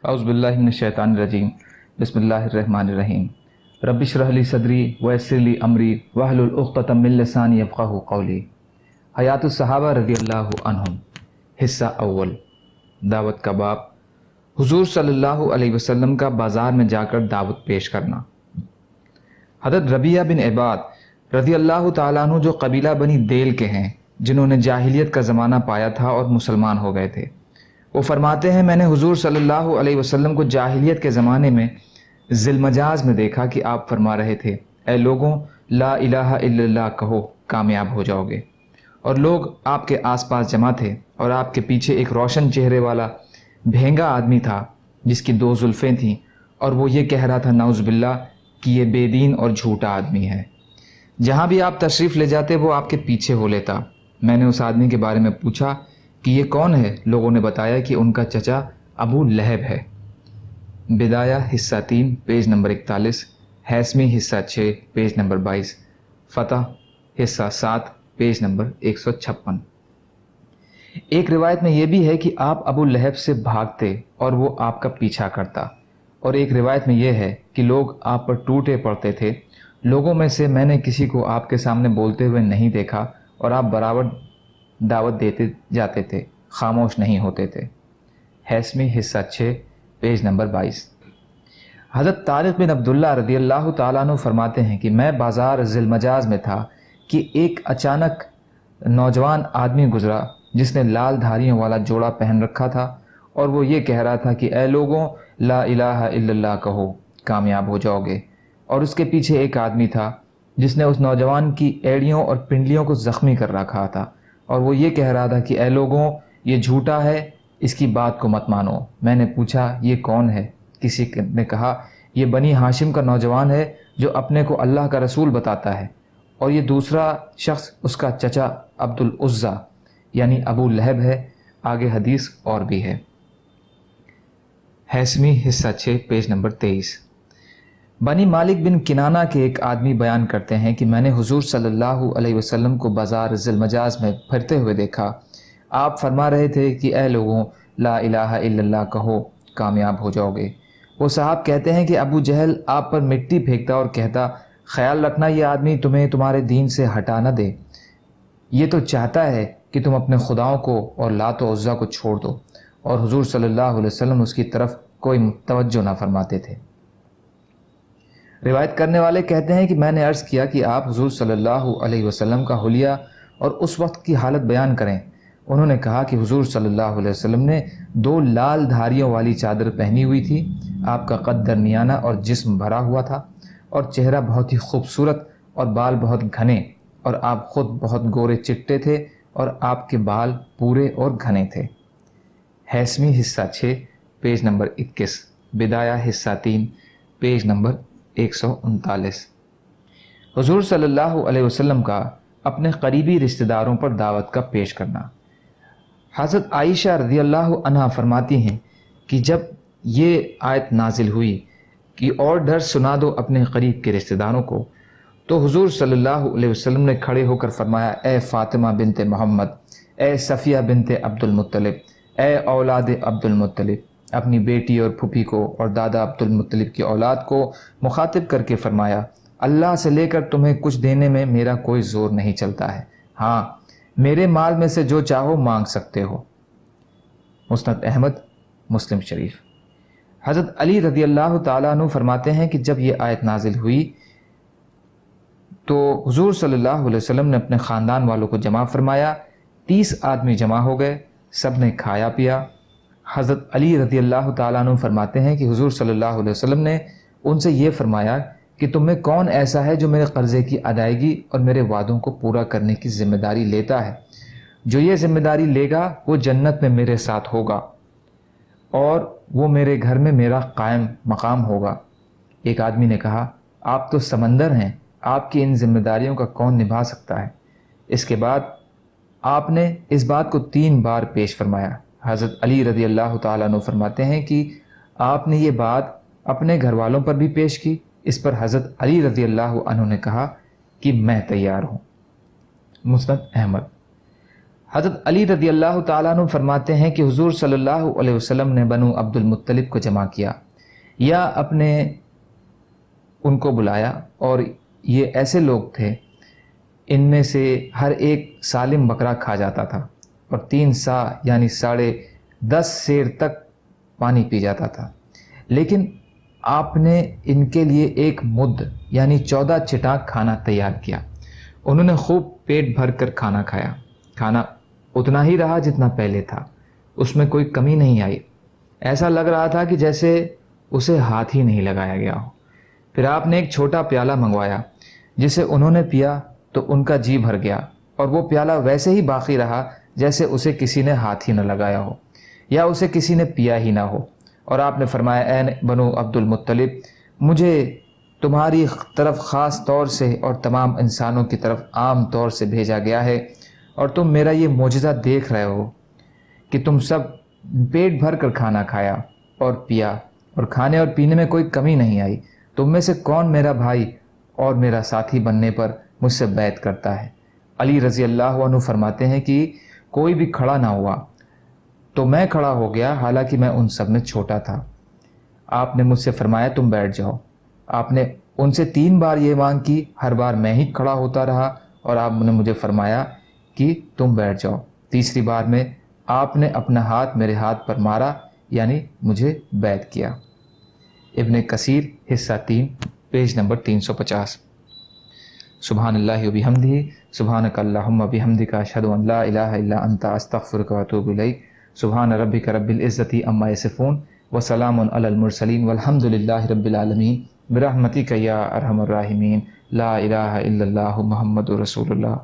اعوذ باللہ من الشیطان الرجیم بسم اللہ الرحمن الرحیم رب اشرح لی صدری ویسر لی امری واحلل عقدۃ من لسانی یفقہوا قولی۔ حیات الصحابہ رضی اللہ عنہم، حصہ اول، دعوت کا باب، حضور صلی اللہ علیہ وسلم کا بازار میں جا کر دعوت پیش کرنا۔ حضرت ربیعہ بن عباد رضی اللہ تعالیٰ عنہ جو قبیلہ بنی دیل کے ہیں، جنہوں نے جاہلیت کا زمانہ پایا تھا اور مسلمان ہو گئے تھے، وہ فرماتے ہیں میں نے حضور صلی اللہ علیہ وسلم کو جاہلیت کے زمانے میں ذی المجاز میں دیکھا کہ آپ فرما رہے تھے، اے لوگوں لا الہ الا اللہ کہو کامیاب ہو جاؤ گے، اور لوگ آپ کے آس پاس جمع تھے اور آپ کے پیچھے ایک روشن چہرے والا بھینگا آدمی تھا جس کی 2 زلفیں تھیں، اور وہ یہ کہہ رہا تھا نعوذ باللہ کہ یہ بے دین اور جھوٹا آدمی ہے، جہاں بھی آپ تشریف لے جاتے وہ آپ کے پیچھے ہو لیتا۔ میں نے اس آدمی کے بارے میں پوچھا کہ یہ کون ہے؟ لوگوں نے بتایا کہ ان کا چچا ابو لہب ہے۔ بدایہ حصہ 3 پیج نمبر 41، حیثمی حصہ 6 پیج نمبر 22، فتح حصہ 7 پیج نمبر 156۔ ایک روایت میں یہ بھی ہے کہ آپ ابو لہب سے بھاگتے اور وہ آپ کا پیچھا کرتا، اور ایک روایت میں یہ ہے کہ لوگ آپ پر ٹوٹے پڑتے تھے۔ لوگوں میں سے میں نے کسی کو آپ کے سامنے بولتے ہوئے نہیں دیکھا، اور آپ برابر دعوت دیتے جاتے تھے، خاموش نہیں ہوتے تھے۔ حیثمی حصہ 6 پیج نمبر 22۔ حضرت طارق بن عبداللہ رضی اللہ تعالیٰ عنہ فرماتے ہیں کہ میں بازار ذی المجاز میں تھا کہ ایک اچانک نوجوان آدمی گزرا جس نے لال دھاریوں والا جوڑا پہن رکھا تھا، اور وہ یہ کہہ رہا تھا کہ اے لوگوں لا الہ الا اللہ کہو کامیاب ہو جاؤ گے، اور اس کے پیچھے ایک آدمی تھا جس نے اس نوجوان کی ایڑیوں اور پنڈلیوں کو زخمی کر رکھا تھا، اور وہ یہ کہہ رہا تھا کہ اے لوگوں یہ جھوٹا ہے، اس کی بات کو مت مانو۔ میں نے پوچھا یہ کون ہے؟ کسی نے کہا یہ بنی ہاشم کا نوجوان ہے جو اپنے کو اللہ کا رسول بتاتا ہے، اور یہ دوسرا شخص اس کا چچا عبد العزیٰ یعنی ابو لہب ہے۔ آگے حدیث اور بھی ہے۔ حیثمی حصہ 6 پیج نمبر 23۔ بنی مالک بن کنانہ کے ایک آدمی بیان کرتے ہیں کہ میں نے حضور صلی اللہ علیہ وسلم کو بازار ذی المجاز میں پھرتے ہوئے دیکھا۔ آپ فرما رہے تھے کہ اے لوگوں لا الہ الا اللہ کہو کامیاب ہو جاؤ گے۔ وہ صاحب کہتے ہیں کہ ابو جہل آپ پر مٹی پھینکتا اور کہتا خیال رکھنا یہ آدمی تمہیں تمہارے دین سے ہٹا نہ دے، یہ تو چاہتا ہے کہ تم اپنے خداؤں کو اور لات و عزیٰ کو چھوڑ دو، اور حضور صلی اللہ علیہ وسلم اس کی طرف کوئی توجہ نہ فرماتے تھے۔ روایت کرنے والے کہتے ہیں کہ میں نے عرض کیا کہ آپ حضور صلی اللہ علیہ وسلم کا حلیہ اور اس وقت کی حالت بیان کریں۔ انہوں نے کہا کہ حضور صلی اللہ علیہ وسلم نے 2 لال دھاریوں والی چادر پہنی ہوئی تھی، آپ کا قد درمیانہ اور جسم بھرا ہوا تھا، اور چہرہ بہت ہی خوبصورت اور بال بہت گھنے، اور آپ خود بہت گورے چٹے تھے اور آپ کے بال پورے اور گھنے تھے۔ حیثمی حصہ 6 پیج نمبر 21، بدایہ حصہ 3 پیج نمبر 139۔ حضور صلی اللہ علیہ وسلم کا اپنے قریبی رشتہ داروں پر دعوت کا پیش کرنا۔ حضرت عائشہ رضی اللہ عنہا فرماتی ہیں کہ جب یہ آیت نازل ہوئی کہ اور ڈر سنا دو اپنے قریب کے رشتہ داروں کو، تو حضور صلی اللہ علیہ وسلم نے کھڑے ہو کر فرمایا اے فاطمہ بنت محمد، اے صفیہ بنت عبد المطلب، اے اولاد عبد المطلب، اپنی بیٹی اور پھوپھی کو اور دادا عبد المطلب کی اولاد کو مخاطب کر کے فرمایا اللہ سے لے کر تمہیں کچھ دینے میں میرا کوئی زور نہیں چلتا ہے، ہاں میرے مال میں سے جو چاہو مانگ سکتے ہو۔ مسند احمد مسلم شریف۔ حضرت علی رضی اللہ تعالیٰ عنہ فرماتے ہیں کہ جب یہ آیت نازل ہوئی تو حضور صلی اللہ علیہ وسلم نے اپنے خاندان والوں کو جمع فرمایا، 30 آدمی جمع ہو گئے، سب نے کھایا پیا۔ حضرت علی رضی اللہ تعالیٰ عنہ فرماتے ہیں کہ حضور صلی اللہ علیہ وسلم نے ان سے یہ فرمایا کہ تم میں کون ایسا ہے جو میرے قرضے کی ادائیگی اور میرے وعدوں کو پورا کرنے کی ذمہ داری لیتا ہے؟ جو یہ ذمہ داری لے گا وہ جنت میں میرے ساتھ ہوگا، اور وہ میرے گھر میں میرا قائم مقام ہوگا۔ ایک آدمی نے کہا آپ تو سمندر ہیں، آپ کی ان ذمہ داریوں کا کون نبھا سکتا ہے؟ اس کے بعد آپ نے اس بات کو 3 بار پیش فرمایا۔ حضرت علی رضی اللہ تعالیٰ عنہ فرماتے ہیں کہ آپ نے یہ بات اپنے گھر والوں پر بھی پیش کی۔ اس پر حضرت علی رضی اللہ عنہ نے کہا کہ میں تیار ہوں۔ مسند احمد۔ حضرت علی رضی اللہ تعالیٰ عنہ فرماتے ہیں کہ حضور صلی اللہ علیہ وسلم نے بنو عبد المطلب کو جمع کیا یا اپنے ان کو بلایا، اور یہ ایسے لوگ تھے ان میں سے ہر ایک سالم بکرا کھا جاتا تھا اور 3 سا یعنی 10.5 سیر تک پانی پی جاتا تھا، لیکن آپ نے ان کے لیے ایک مد یعنی 14 چٹاک کھانا تیار کیا۔ انہوں نے خوب پیٹ بھر کر کھانا کھایا، کھانا اتنا ہی رہا جتنا پہلے تھا، اس میں کوئی کمی نہیں آئی، ایسا لگ رہا تھا کہ جیسے اسے ہاتھ ہی نہیں لگایا گیا ہو۔ پھر آپ نے ایک چھوٹا پیالہ منگوایا جسے انہوں نے پیا تو ان کا جی بھر گیا، اور وہ پیالہ ویسے ہی باقی رہا جیسے اسے کسی نے ہاتھ ہی نہ لگایا ہو یا اسے کسی نے پیا ہی نہ ہو۔ اور آپ نے فرمایا، اے بنو عبد المطلب، مجھے تمہاری طرف خاص طور سے اور تمام انسانوں کی طرف عام طور سے بھیجا گیا ہے، اور تم میرا یہ معجزہ دیکھ رہے ہو کہ تم سب پیٹ بھر کر کھانا کھایا اور پیا، اور کھانے اور پینے میں کوئی کمی نہیں آئی۔ تم میں سے کون میرا بھائی اور میرا ساتھی بننے پر مجھ سے بیعت کرتا ہے؟ علی رضی اللہ عنہ فرماتے ہیں کہ کوئی بھی کھڑا نہ ہوا تو میں کھڑا ہو گیا، حالانکہ میں ان سب میں چھوٹا تھا۔ آپ نے مجھ سے فرمایا تم بیٹھ جاؤ۔ آپ نے ان سے 3 بار یہ مانگ کی، ہر بار میں ہی کھڑا ہوتا رہا، اور آپ نے مجھے فرمایا کہ تم بیٹھ جاؤ۔ تیسری بار میں آپ نے اپنا ہاتھ میرے ہاتھ پر مارا، یعنی مجھے بیعت کیا۔ ابن کثیر حصہ 3 پیج نمبر 350۔ سبحان اللہ و بحمدہ، سبحانک اللہم و بحمدک، اشہد ان لا الہ الا انت، استغفرک و اتوب الیک۔ سبحان ربک رب العزۃ عما یصفون وسلام علی المرسلین والحمد للہ رب العالمین، برحمتک یا ارحم الراحمین، لا الہ الا اللہ محمد رسول اللہ۔